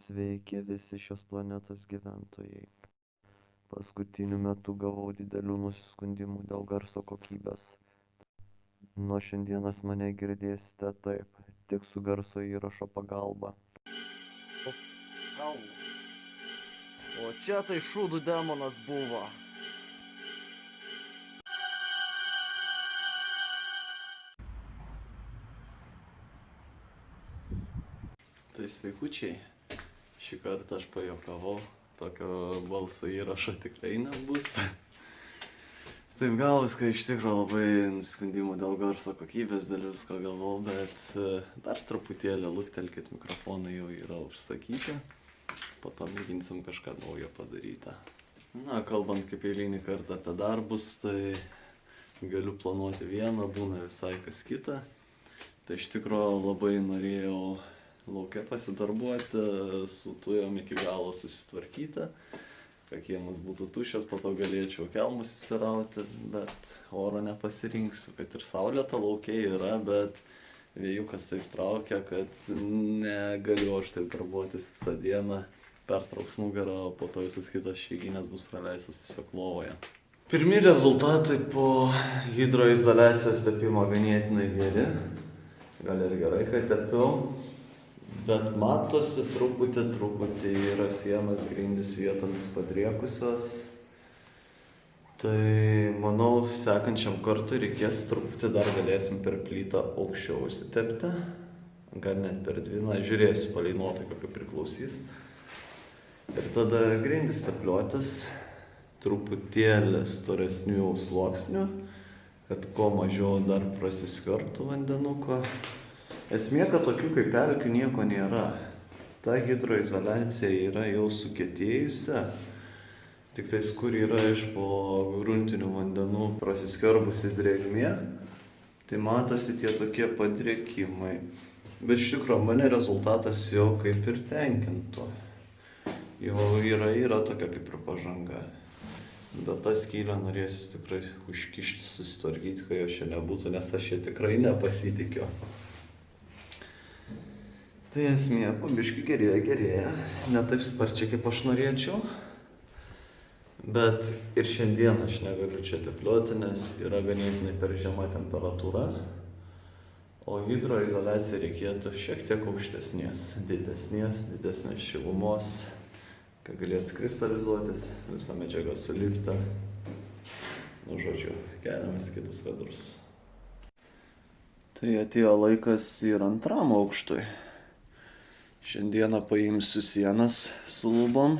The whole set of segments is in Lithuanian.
Sveiki visi šios planetos gyventojai. Paskutiniu metu gavau didelių nusiskundimų dėl garso kokybės. Nuo šiandienos mane girdėsite taip, tik su garso įrašo pagalba. O čia tai šūdų demonas buvo. Tai sveikučiai, šį kartą aš pajuokavau, tokio balso įrašo tikrai nebus. Taip gavus, kad iš tikrųjų labai nusiskundimų dėl garso kokybės, dėl visko galvojau, bet dar truputėlį luktelkit, mikrofonai jau yra užsakyti, po to mėginsim kažką naujo padaryti. Na, kalbant kaip eilinį kartą apie darbus, tai galiu planuoti vieną, būna visai kas kita. Tai iš tikrųjų labai norėjau lauke pasidarbuoti, su tujom iki galo susitvarkyti, kad kiemas būtų tuščias, po to galėčiau kelmus įsirauti, bet oro nepasirinksiu, kad ir saulėta lauke yra, bet vėjukas taip traukia, kad negaliu aš taip darbuotis visą dieną, pertrauks nugarą, o po to visas kitas išeiginės bus praleistas tiesiog lovoje. Pirmi rezultatai po hidroizoliacijos tepimo ganėtinai geri, gal ir gerai, kad tepiau. Bet matosi truputį yra sienas, grindys vietomis padriekusios. Tai manau, sekančiam kartui reikės truputį dar galėsim per plytą aukščiau užsitepti. Gal net per dvi, žiūrėsiu palei nuotaiką, kaip priklausys. Ir tada grindys tepliuotis truputėlį storesnių sluoksnių, kad kuo mažiau dar prasiskverbtų vandenuko. Esmė, kad tokių kaip pelkių nieko nėra. Ta hidroizoliacija yra jau sukietėjusi, tik tais kur yra iš po gruntinių vandenų prasiskverbusi drėgmė, tai matosi tie tokie padrėkimai. Bet iš tikrųjų mane rezultatas jau kaip ir tenkintų. Jau yra tokia kaip ir pažanga. Bet tą skylę norėsis tikrai užkišti, susitvarkyti, kai jo čia nebūtų, nes aš čia tikrai nepasitikiu. Tai esmė, po biškį gerėja, ne taip sparčiai kaip aš norėčiau. Bet ir šiandien aš negaliu čia tepliuoti, nes yra ganėtinai per žema temperatūra. O hidroizoliacija reikėtų šiek tiek aukštesnės, didesnės šilumos, kad galėtų kristalizuotis, visa medžiaga sulipta. Nu, žodžiu, keliamės kitus kadrus. Tai atėjo laikas ir antram aukštui. Šiandieną paimsiu sienas su lubom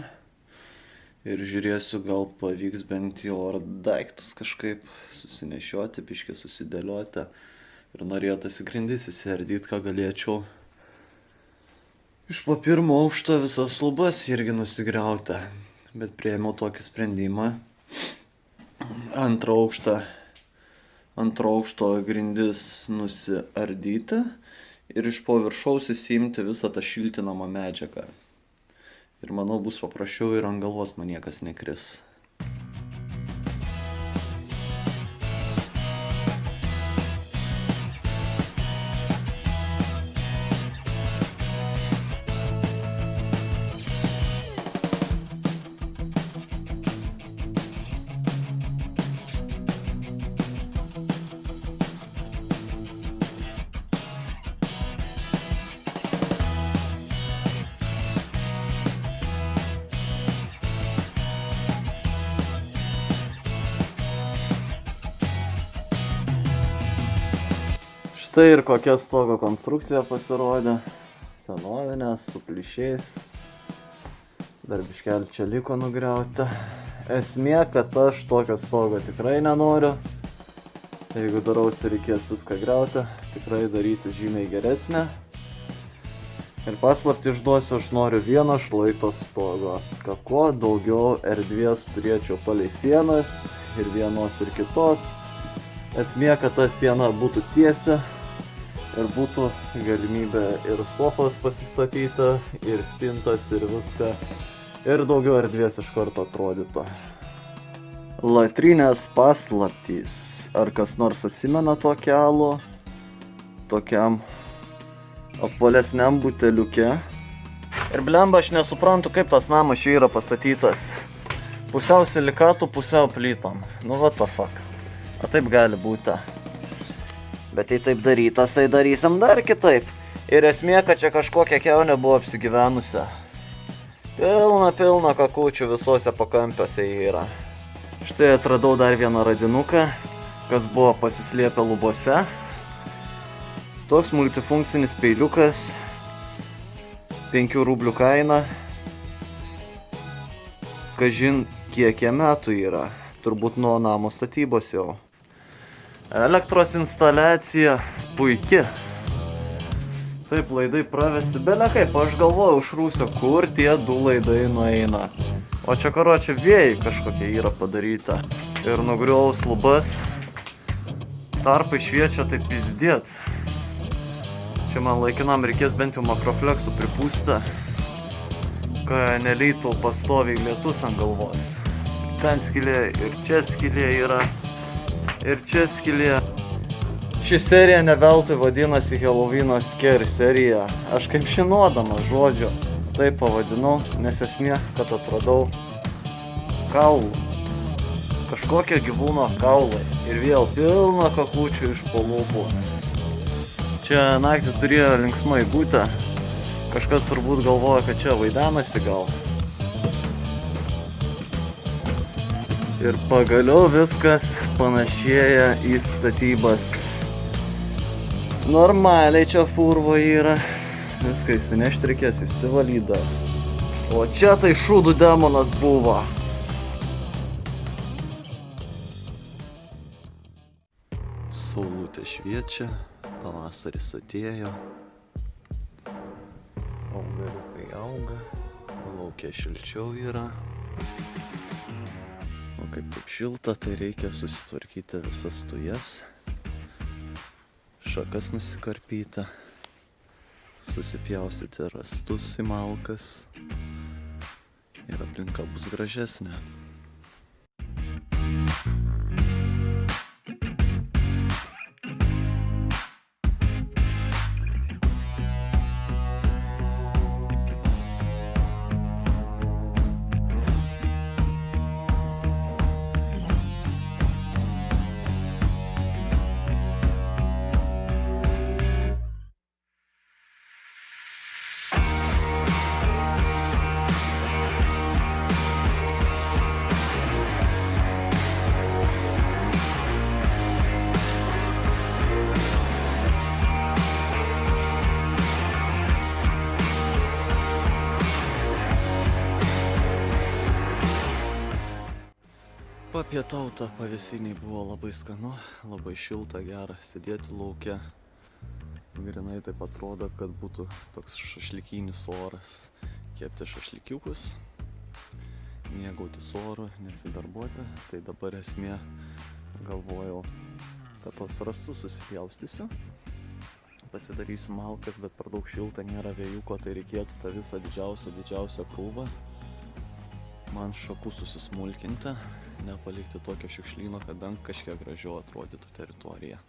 ir žiūrėsiu, gal pavyks bent jau ar daiktus kažkaip susinešioti, biškį susidėlioti. Ir norėtųsi grindis įsiardyti, ką galėčiau iš po pirmo aukšto visas lubas irgi nusigriauti. Bet priėmiau tokį sprendimą. Antro aukšto grindis nusiardyti. Ir iš po viršaus įsiimti visą tą šiltinamą medžiagą. Ir manau, bus paprasčiau ir ant galvos man niekas nekris. Štai ir kokia stogo konstrukcija pasirodė. Senovinė, su plyšiais. Dar biškelį čia liko nugriauti. Esmė, kad aš tokio stogo tikrai nenoriu. Jeigu darausi, reikės viską griauti. Tikrai daryti žymiai geresnę. Ir paslaptį išduosiu, aš noriu vieno šlaito stogo. Kad kuo daugiau erdvės turėčiau palei sienas. Ir vienos, ir kitos. Esmė, kad ta siena būtų tiesia. Ir būtų galimybė ir sofas pasistatyti, ir spintas, ir viską. Ir daugiau erdvės iš karto atrodytų. Latrinės paslaptys. Ar kas nors atsimena tokį alų? Tokiam apvalesniam buteliuke Ir blemba, aš nesuprantu, kaip tas namas čia yra pastatytas. Pusiau silikatų, pusiau plytom. Nu, what the fuck. O taip gali būti. Bet jei taip darytas, tai darysim dar kitaip. Ir esmė, kad čia kažkokia keunė buvo apsigyvenusi. Pilna kakučių visose pakampiuose yra. Štai atradau dar vieną radinuką, kas buvo pasislėpę lubose. Toks multifunkcinis peiliukas. 5 rublių kaina. Kažin kiek metų yra. Turbūt nuo namo statybos jau. Elektros instaliacija puiki. Taip, laidai pravesti. Belia kaip, aš galvoju už rūsio, kur tie 2 laidai nueina. O čia karočią vėjai kažkokie yra padaryta. Ir nugriaus lubas. Tarpai šviečia taip pizdėts. Čia man laikinam reikės bent jau makrofleksų pripūsti, kad nelytų pastoviai lietus ant galvos. Ten skylė ir čia skylė yra, ir čia skylė. Ši serija ne veltui vadinasi Halloween Scare serija. Aš kaip žinodamas žodžio taip pavadinau, nes esmė, kad atradau kaulų. Kažkokie gyvūno kaulai. Ir vėl pilna kakučių iš po lūpų. Čia naktį turėjo linksmai būti. Kažkas turbūt galvoja, kad čia vaidenasi gal. Ir pagaliau viskas panašėja į statybas. Normaliai čia furvo yra. Viską įsinešti reikės, įsivalyda. O čia tai šūdų demonas buvo. Saulutė šviečia. Pavasaris atėjo, augaliukai auga, lauke šilčiau yra. O kaip taip šilta, tai reikia susitvarkyti visas tujas, šakas nusikarpyti, susipjaustyti rąstus į malkas ir aplinka bus gražesnė. Papietauta pavėsiniai buvo labai skanu, labai šilta, gera sėdėti lauke. Grinai taip atrodo, kad būtų toks šašlykinis oras. Kepti šašlykiukus, mėgautis oru, nesidarbuoti. Tai dabar esmė, galvojau, kad tos rąstus susipjaustysiu. Pasidarysiu malkas, bet per daug šilta, nėra vėjuko, tai reikėtų tą visą didžiausią krūvą man šakų susismulkinti, nepalikti tokio šiukšlyno, kad bent kažkiek gražiau atrodytų teritorija.